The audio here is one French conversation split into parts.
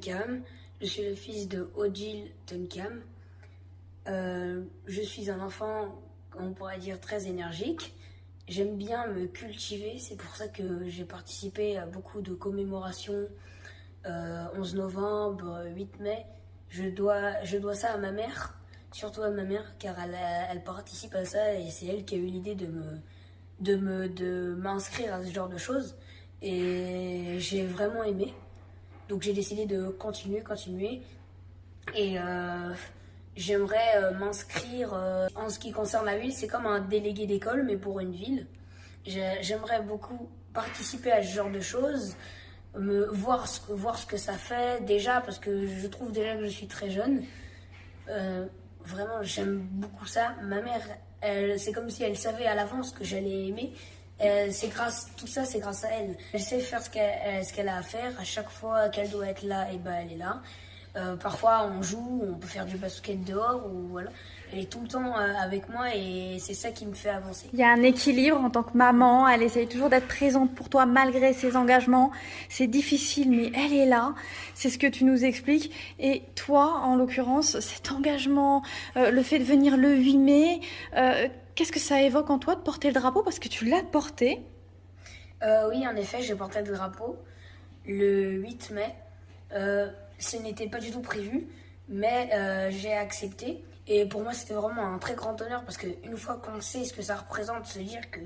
Tunkam. Je suis le fils de Odile Tunkam. Je suis un enfant, on pourrait dire, très énergique. J'aime bien me cultiver, c'est pour ça que j'ai participé à beaucoup de commémorations, 11 novembre, 8 mai. Je dois ça à ma mère, surtout à ma mère, car elle participe à ça et c'est elle qui a eu l'idée de m'inscrire à ce genre de choses. Et j'ai vraiment aimé. Donc j'ai décidé de continuer. Et j'aimerais m'inscrire en ce qui concerne la ville. C'est comme un délégué d'école, mais pour une ville. J'aimerais beaucoup participer à ce genre de choses, voir ce que ça fait déjà, parce que je trouve déjà que je suis très jeune. Vraiment, j'aime beaucoup ça. Ma mère, c'est comme si elle savait à l'avance que j'allais aimer. Tout ça, c'est grâce à elle. Elle sait faire ce qu'elle a à faire. À chaque fois qu'elle doit être là, et ben elle est là. Parfois, on joue, on peut faire du basket dehors, ou voilà. Elle est tout le temps avec moi et c'est ça qui me fait avancer. Il y a un équilibre en tant que maman. Elle essaye toujours d'être présente pour toi malgré ses engagements. C'est difficile, mais elle est là. C'est ce que tu nous expliques. Et toi, en l'occurrence, cet engagement, le fait de venir le 8 mai, qu'est-ce que ça évoque en toi de porter le drapeau? Parce que tu l'as porté. Oui, en effet, j'ai porté le drapeau le 8 mai. Ce n'était pas du tout prévu, mais j'ai accepté. Et pour moi, c'était vraiment un très grand honneur parce qu'une fois qu'on sait ce que ça représente, se dire que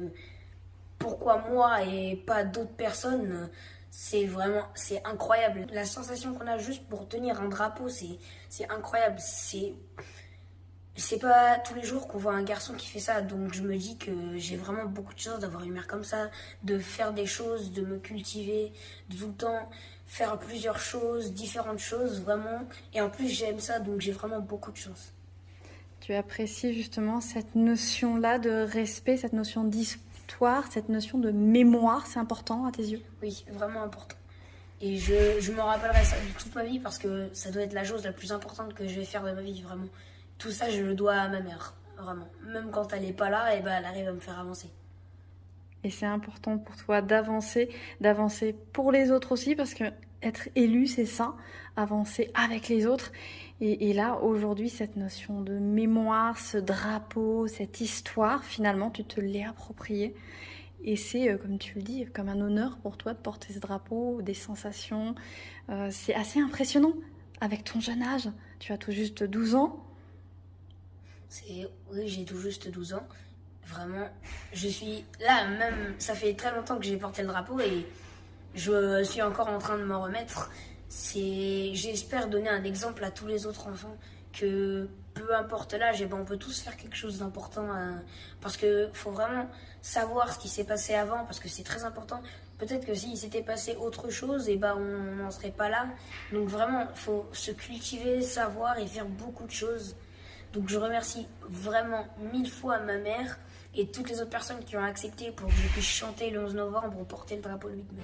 pourquoi moi et pas d'autres personnes, c'est incroyable. La sensation qu'on a juste pour tenir un drapeau, c'est incroyable. C'est pas tous les jours qu'on voit un garçon qui fait ça, donc je me dis que j'ai vraiment beaucoup de chance d'avoir une mère comme ça, de faire des choses, de me cultiver, de tout le temps faire plusieurs choses, différentes choses, vraiment. Et en plus, j'aime ça, donc j'ai vraiment beaucoup de chance. Tu apprécies justement cette notion-là de respect, cette notion d'histoire, cette notion de mémoire, c'est important à tes yeux? Oui, vraiment important. Et je me rappellerai ça de toute ma vie parce que ça doit être la chose la plus importante que je vais faire de ma vie, vraiment. Tout ça, je le dois à ma mère, vraiment. Même quand elle n'est pas là, et ben, elle arrive à me faire avancer. Et c'est important pour toi d'avancer pour les autres aussi, parce que être élu, c'est ça, avancer avec les autres. Et là, aujourd'hui, cette notion de mémoire, ce drapeau, cette histoire, finalement, tu te l'es appropriée. Et c'est, comme tu le dis, comme un honneur pour toi de porter ce drapeau, des sensations. C'est assez impressionnant avec ton jeune âge. Tu as tout juste 12 ans. Oui, j'ai tout juste 12 ans. Vraiment, je suis là, même, ça fait très longtemps que j'ai porté le drapeau et je suis encore en train de m'en remettre. J'espère donner un exemple à tous les autres enfants que peu importe l'âge, on peut tous faire quelque chose d'important parce que faut vraiment savoir ce qui s'est passé avant parce que c'est très important. Peut-être que s'il s'était passé autre chose, on n'en serait pas là. Donc vraiment, faut se cultiver, savoir et faire beaucoup de choses. Donc je remercie vraiment 1000 fois ma mère et toutes les autres personnes qui ont accepté pour que je puisse chanter le 11 novembre ou porter le drapeau le 8 mai.